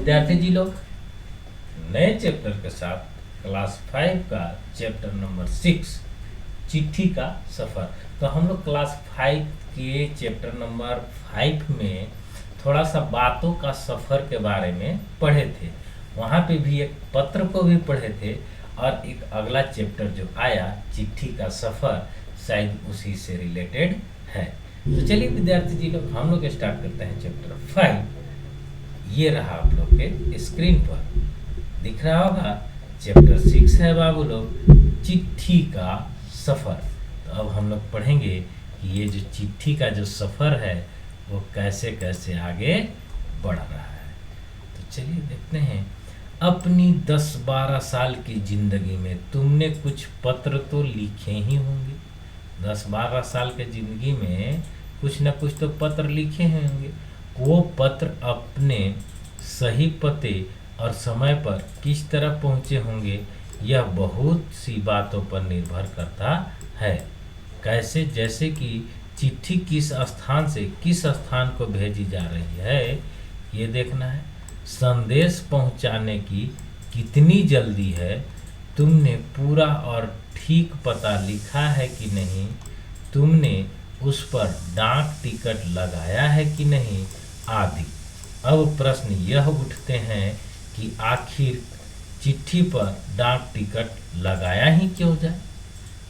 विद्यार्थी जी लोग, नए चैप्टर के साथ क्लास 5 का चैप्टर नंबर 6 चिट्ठी का सफ़र। तो हम लोग क्लास 5 के चैप्टर नंबर 5 में थोड़ा सा बातों का सफ़र के बारे में पढ़े थे। वहाँ पे भी एक पत्र को भी पढ़े थे और एक अगला चैप्टर जो आया चिट्ठी का सफ़र शायद उसी से रिलेटेड है। तो चलिए विद्यार्थी जी लोग, हम लोग स्टार्ट करते हैं चैप्टर 5। ये रहा आप लोग के स्क्रीन पर दिख रहा होगा, चैप्टर 6 है बाबू लोग, चिट्ठी का सफ़र। तो अब हम लोग पढ़ेंगे कि ये जो चिट्ठी का जो सफ़र है वो कैसे कैसे आगे बढ़ रहा है। तो चलिए देखते हैं। अपनी 10-12 साल की ज़िंदगी में तुमने कुछ पत्र तो लिखे ही होंगे। 10-12 साल के ज़िंदगी में कुछ न कुछ तो पत्र लिखे होंगे। वो पत्र अपने सही पते और समय पर किस तरह पहुँचे होंगे, यह बहुत सी बातों पर निर्भर करता है। कैसे? जैसे कि चिट्ठी किस स्थान से किस स्थान को भेजी जा रही है, ये देखना है। संदेश पहुंचाने की कितनी जल्दी है, तुमने पूरा और ठीक पता लिखा है कि नहीं, तुमने उस पर डाक टिकट लगाया है कि नहीं, आदि। अब प्रश्न यह उठते हैं कि आखिर चिट्ठी पर डाक टिकट लगाया ही क्यों जाए?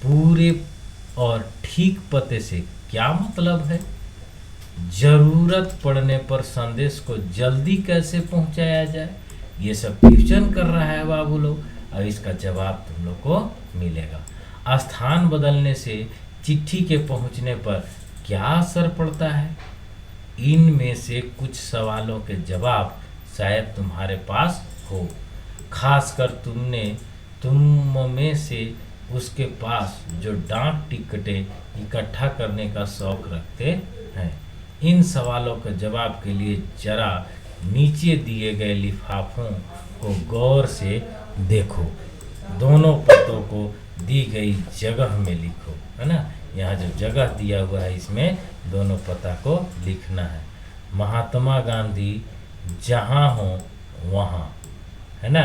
पूरे और ठीक पते से क्या मतलब है? जरूरत पड़ने पर संदेश को जल्दी कैसे पहुंचाया जाए? ये सब क्वेश्चन कर रहा है बाबू लोग। अब इसका जवाब तुम लोग को मिलेगा। स्थान बदलने से चिट्ठी के पहुंचने पर क्या असर पड़ता है? इनमें से कुछ सवालों के जवाब शायद तुम्हारे पास हो, खासकर तुम में से उसके पास जो डाक टिकटें इकट्ठा करने का शौक रखते हैं। इन सवालों के जवाब के लिए जरा नीचे दिए गए लिफाफों को गौर से देखो। दोनों पतों को दी गई जगह में लिखो, है ना। यहाँ जो जगह दिया हुआ है इसमें दोनों पता को लिखना है। महात्मा गांधी जहाँ हो वहाँ, है ना।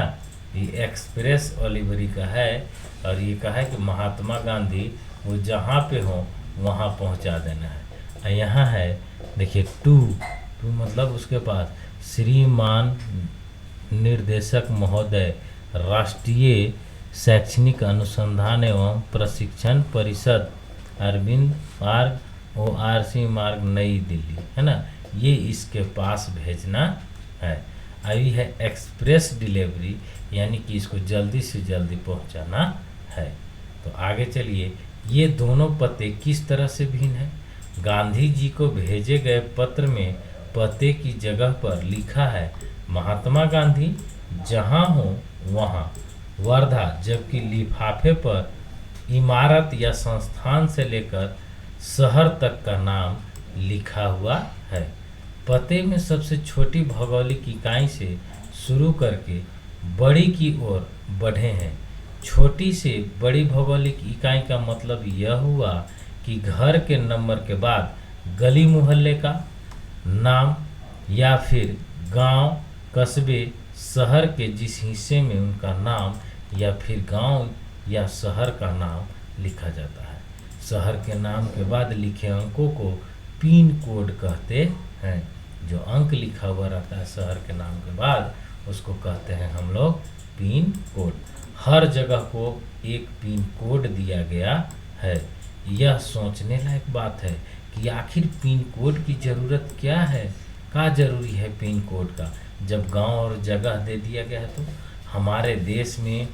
ये एक्सप्रेस ओलिवरी का है और ये कहा है कि महात्मा गांधी वो जहाँ पे हो वहाँ पहुँचा देना है। और यहाँ है देखिए टू मतलब उसके पास श्रीमान निर्देशक महोदय, राष्ट्रीय शैक्षणिक अनुसंधान एवं प्रशिक्षण परिषद, अरविंद मार्ग, ORC मार्ग, नई दिल्ली, है ना। ये इसके पास भेजना है। अभी है एक्सप्रेस डिलीवरी, यानी कि इसको जल्दी से जल्दी पहुंचाना है। तो आगे चलिए, ये दोनों पते किस तरह से भिन्न हैं? गांधी जी को भेजे गए पत्र में पते की जगह पर लिखा है महात्मा गांधी जहाँ हो वहाँ, वर्धा, जबकि लिफाफे पर इमारत या संस्थान से लेकर शहर तक का नाम लिखा हुआ है। पते में सबसे छोटी भौगोलिक इकाई से शुरू करके बड़ी की ओर बढ़े हैं। छोटी से बड़ी भौगोलिक इकाई का मतलब यह हुआ कि घर के नंबर के बाद गली मोहल्ले का नाम या फिर गांव, कस्बे, शहर के जिस हिस्से में उनका नाम या फिर गांव या शहर का नाम लिखा जाता है। शहर के नाम के बाद लिखे अंकों को पिन कोड कहते हैं। जो अंक लिखा हुआ रहता है शहर के नाम के बाद उसको कहते हैं हम लोग पिन कोड। हर जगह को एक पिन कोड दिया गया है। यह सोचने लायक बात है कि आखिर पिन कोड की ज़रूरत क्या है, क्या ज़रूरी है पिन कोड का, जब गांव और जगह दे दिया गया है। तो हमारे देश में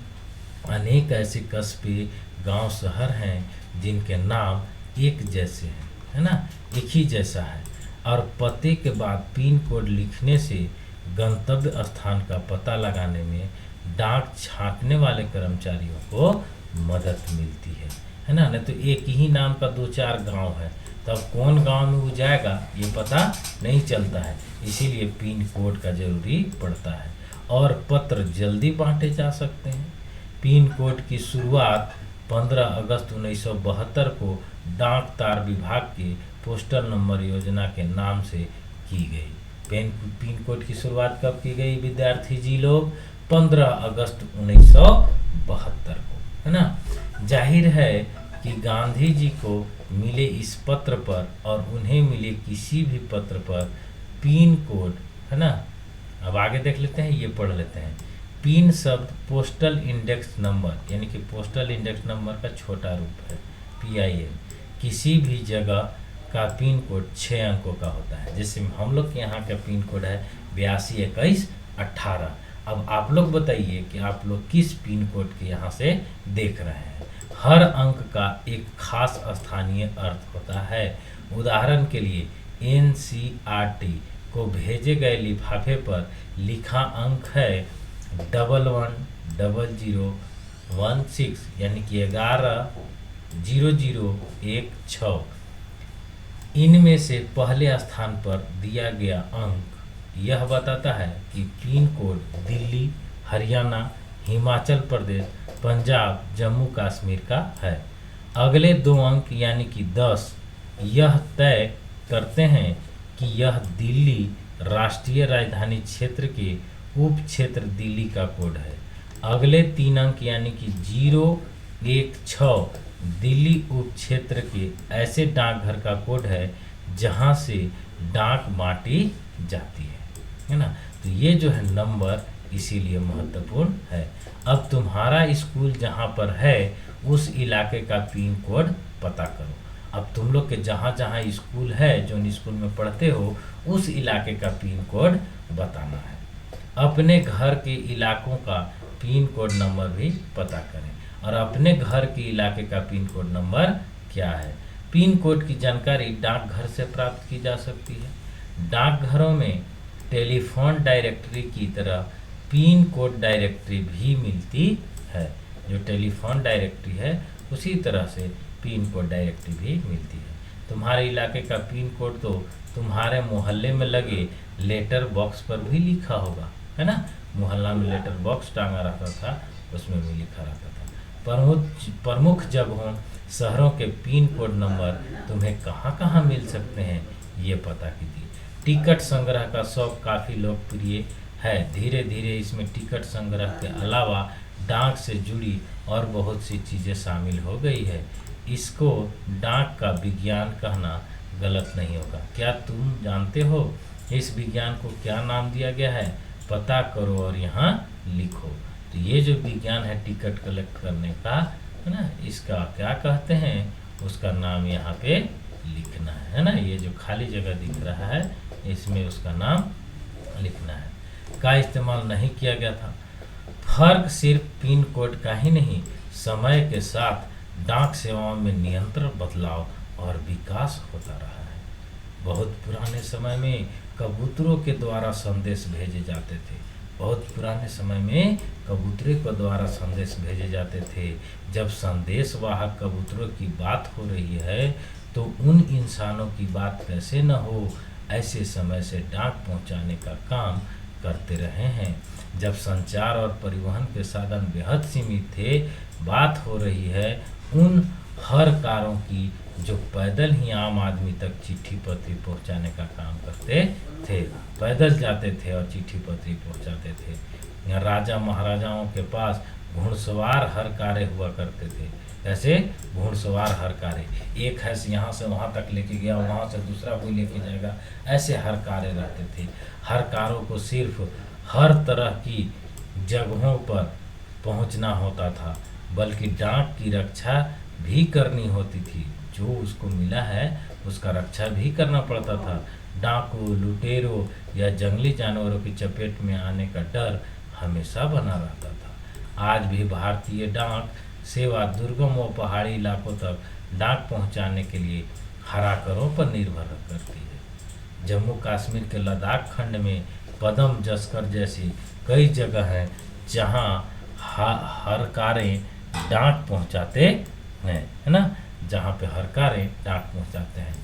अनेक ऐसे कस्बे, गांव, शहर हैं जिनके नाम एक जैसे हैं, है ना, एक ही जैसा है। और पते के बाद पिन कोड लिखने से गंतव्य स्थान का पता लगाने में डाक छांटने वाले कर्मचारियों को मदद मिलती है ना। नहीं तो एक ही नाम का 2-4 गांव है, तब कौन गांव में वो जाएगा ये पता नहीं चलता है। इसीलिए पिन कोड का जरूरी पड़ता है। और पत्र जल्दी बांटे जा सकते हैं। पिन कोड की शुरुआत 15 अगस्त 1972 को डाक तार विभाग के पोस्टल नंबर योजना के नाम से की गई। पिन कोड की शुरुआत कब की गई विद्यार्थी जी लोग? 15 अगस्त 1972 को, है ना। जाहिर है कि गांधी जी को मिले इस पत्र पर और उन्हें मिले किसी भी पत्र पर पिन कोड, है ना। अब आगे देख लेते हैं, ये पढ़ लेते हैं। पिन शब्द पोस्टल इंडेक्स नंबर, यानी कि पोस्टल इंडेक्स नंबर का छोटा रूप है, PIN। किसी भी जगह का पिन कोड 6 अंकों का होता है। जैसे हम लोग के यहाँ का पिन कोड है 822118। अब आप लोग बताइए कि आप लोग किस पिन कोड के यहाँ से देख रहे हैं। हर अंक का एक खास स्थानीय अर्थ होता है। उदाहरण के लिए NCERT को भेजे गए लिफाफे पर लिखा अंक है 110016, यानी कि 110016। इनमें से पहले स्थान पर दिया गया अंक यह बताता है कि पिन कोड दिल्ली, हरियाणा, हिमाचल प्रदेश, पंजाब, जम्मू कश्मीर का है। अगले 2 अंक यानी कि 10 यह तय करते हैं कि यह दिल्ली राष्ट्रीय राजधानी क्षेत्र के उप क्षेत्र दिल्ली का कोड है। अगले 3 अंक यानी कि 016 दिल्ली उप क्षेत्र के ऐसे डाकघर का कोड है जहां से डाक बांटी जाती है ना। तो ये जो है नंबर इसीलिए महत्वपूर्ण है। अब तुम्हारा स्कूल जहां पर है उस इलाके का पिन कोड पता करो। अब तुम लोग के जहाँ जहाँ स्कूल है, जो स्कूल में पढ़ते हो, उस इलाके का पिन कोड बताना है। अपने घर के इलाकों का पिन कोड नंबर भी पता करें। और अपने घर के इलाके का पिन कोड नंबर क्या है? पिन कोड की जानकारी डाकघर से प्राप्त की जा सकती है। डाकघरों में टेलीफोन डायरेक्टरी की तरह पिन कोड डायरेक्टरी भी मिलती है। जो टेलीफोन डायरेक्टरी है उसी तरह से पिन कोड डायरेक्टरी भी मिलती है। तुम्हारे इलाके का पिन कोड तो तुम्हारे मोहल्ले में लगे लेटर बॉक्स पर भी लिखा होगा, है ना। मोहल्ला में लेटर बॉक्स टांगा रहता था, उसमें भी लिखा रहता था। प्रमुख जगहों शहरों के पिन कोड नंबर तुम्हें कहाँ कहाँ मिल सकते हैं ये पता कीजिए। टिकट संग्रह का शौक काफ़ी लोकप्रिय है। धीरे धीरे इसमें टिकट संग्रह के अलावा डाक से जुड़ी और बहुत सी चीज़ें शामिल हो गई है। इसको डाक का विज्ञान कहना गलत नहीं होगा। क्या तुम जानते हो इस विज्ञान को क्या नाम दिया गया है? पता करो और यहाँ लिखो। तो ये जो विज्ञान है टिकट कलेक्ट करने का, है ना, इसका क्या कहते हैं, उसका नाम यहाँ पे लिखना है ना। ये जो खाली जगह दिख रहा है इसमें उसका नाम लिखना है। का इस्तेमाल नहीं किया गया था। फर्क सिर्फ पिन कोड का ही नहीं, समय के साथ डाक सेवाओं में निरंतर बदलाव और विकास होता रहा है। बहुत पुराने समय में कबूतरों के द्वारा संदेश भेजे जाते थे। बहुत पुराने समय में कबूतरों के द्वारा संदेश भेजे जाते थे। जब संदेश वाहक कबूतरों की बात हो रही है तो उन इंसानों की बात कैसे न हो, ऐसे समय से डाक पहुंचाने का काम करते रहे हैं। जब संचार और परिवहन के साधन बेहद सीमित थे, बात हो रही है उन हर कारों की जो पैदल ही आम आदमी तक चिट्ठी पत्री पहुंचाने का काम करते थे। पैदल जाते थे और चिट्ठी पत्री पहुंचाते थे। यहाँ राजा महाराजाओं के पास घुड़सवार हर कार्य हुआ करते थे। ऐसे घुड़सवार हर कार्य, एक है यहाँ से वहाँ तक लेके गया, वहाँ से दूसरा कोई लेके जाएगा, ऐसे हर कार्य रहते थे। हर कारों को सिर्फ हर तरह की जगहों पर पहुँचना होता था, बल्कि डाक की रक्षा भी करनी होती थी। जो उसको मिला है उसका रक्षा भी करना पड़ता था। डाकू, लुटेरों या जंगली जानवरों की चपेट में आने का डर हमेशा बना रहता था। आज भी भारतीय डाक सेवा दुर्गम व पहाड़ी इलाकों तक डाक पहुंचाने के लिए हराकरों पर निर्भर करती है। जम्मू कश्मीर के लद्दाख खंड में पदम जस्कर जैसी कई जगह हैं जहां हरकारें डाक पहुंचाते हैं, है ना, जहाँ पे हरकारें डाक पहुंचाते हैं।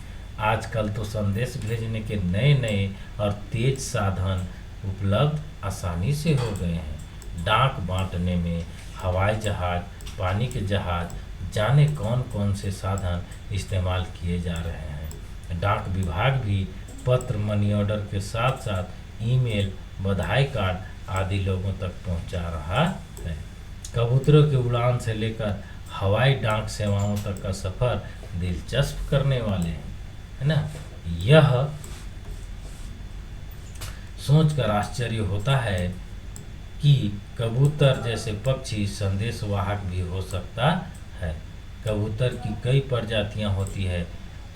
आजकल तो संदेश भेजने के नए नए और तेज साधन उपलब्ध आसानी से हो गए हैं। डाक बांटने में हवाई जहाज, पानी के जहाज, जाने कौन कौन से साधन इस्तेमाल किए जा रहे हैं। डाक विभाग भी पत्र, मनी ऑर्डर के साथ साथ ईमेल, बधाई कार्ड आदि लोगों तक पहुंचा रहा है। कबूतरों की उड़ान से लेकर हवाई डाक सेवाओं तक का सफर दिलचस्प करने वाले हैं, है ना। यह सोचकर आश्चर्य होता है कि कबूतर जैसे पक्षी संदेशवाहक भी हो सकता है। कबूतर की कई प्रजातियां होती है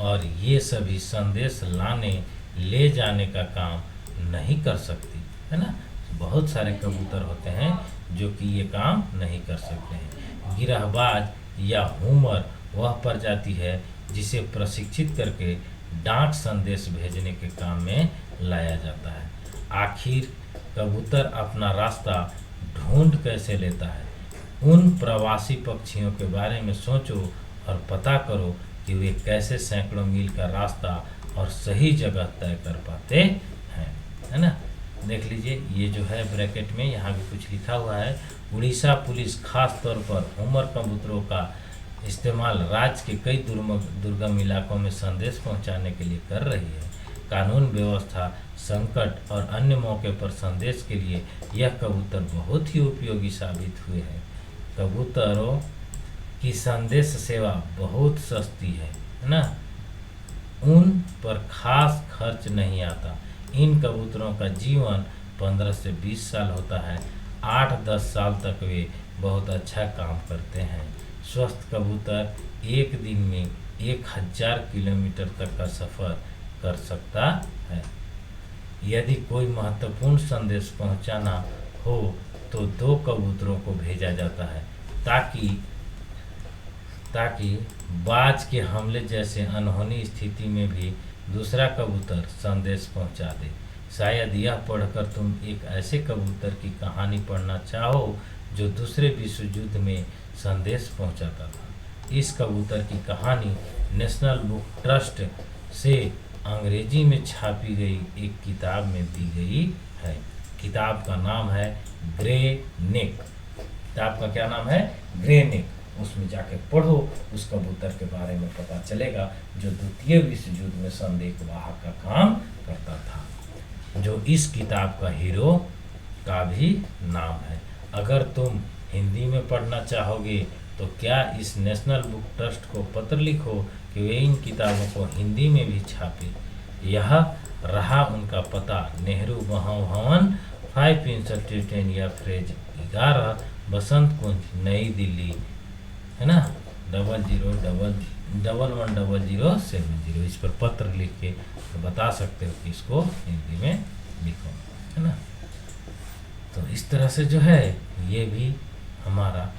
और ये सभी संदेश लाने ले जाने का काम नहीं कर सकती, है ना। बहुत सारे कबूतर होते हैं जो कि ये काम नहीं कर सकते हैं। गिरहबाज या हुमर वह प्रजाति है जिसे प्रशिक्षित करके डाक संदेश भेजने के काम में लाया जाता है। आखिर कबूतर अपना रास्ता ढूंढ कैसे लेता है? उन प्रवासी पक्षियों के बारे में सोचो और पता करो कि वे कैसे सैकड़ों मील का रास्ता और सही जगह तय कर पाते हैं, है ना। देख लीजिए, ये जो है ब्रैकेट में यहाँ भी कुछ लिखा हुआ है। उड़ीसा पुलिस खास तौर पर हुमर कबूतरों का इस्तेमाल राज्य के कई दुर्गम इलाकों में संदेश पहुंचाने के लिए कर रही है। कानून व्यवस्था, संकट और अन्य मौके पर संदेश के लिए यह कबूतर बहुत ही उपयोगी साबित हुए हैं। कबूतरों की संदेश सेवा बहुत सस्ती है ना। उन पर खास खर्च नहीं आता। इन कबूतरों का जीवन 15 से 20 साल होता है। 8-10 साल तक वे बहुत अच्छा काम करते हैं। स्वस्थ कबूतर एक दिन में 1000 किलोमीटर तक का सफ़र कर सकता है। यदि कोई महत्वपूर्ण संदेश पहुंचाना हो तो 2 कबूतरों को भेजा जाता है ताकि बाज के हमले जैसे अनहोनी स्थिति में भी दूसरा कबूतर संदेश पहुंचा दे। शायद यह पढ़कर तुम एक ऐसे कबूतर की कहानी पढ़ना चाहो जो दूसरे विश्व युद्ध में संदेश पहुंचाता था। इस कबूतर की कहानी नेशनल बुक ट्रस्ट से अंग्रेजी में छापी गई एक किताब में दी गई है। किताब का नाम है ग्रे नेक। किताब का क्या नाम है? ग्रे नेक। उसमें जाके पढ़ो, उस कबूतर के बारे में पता चलेगा जो द्वितीय विश्व युद्ध में संदेश वाहक का काम करता था, जो इस किताब का हीरो का भी नाम है। अगर तुम हिंदी में पढ़ना चाहोगे तो क्या इस नेशनल बुक ट्रस्ट को पत्र लिखो कि वे इन किताबों को हिंदी में भी छापे। यह रहा उनका पता, नेहरू भवन 5 इंस्टीट्यूट या फ्रेज 11 बसंत कुंज, नई दिल्ली, है ना, 00110070। इस पर पत्र लिख के तो बता सकते हो कि इसको हिंदी में लिखो, है ना। तो इस तरह से जो है ये भी हमारा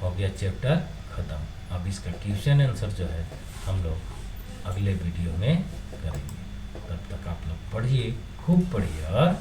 हो गया चैप्टर ख़त्म। अब इसका क्वेश्चन आंसर जो है हम लोग अगले वीडियो में करेंगे। तब तक आप लोग पढ़िए, खूब पढ़िए और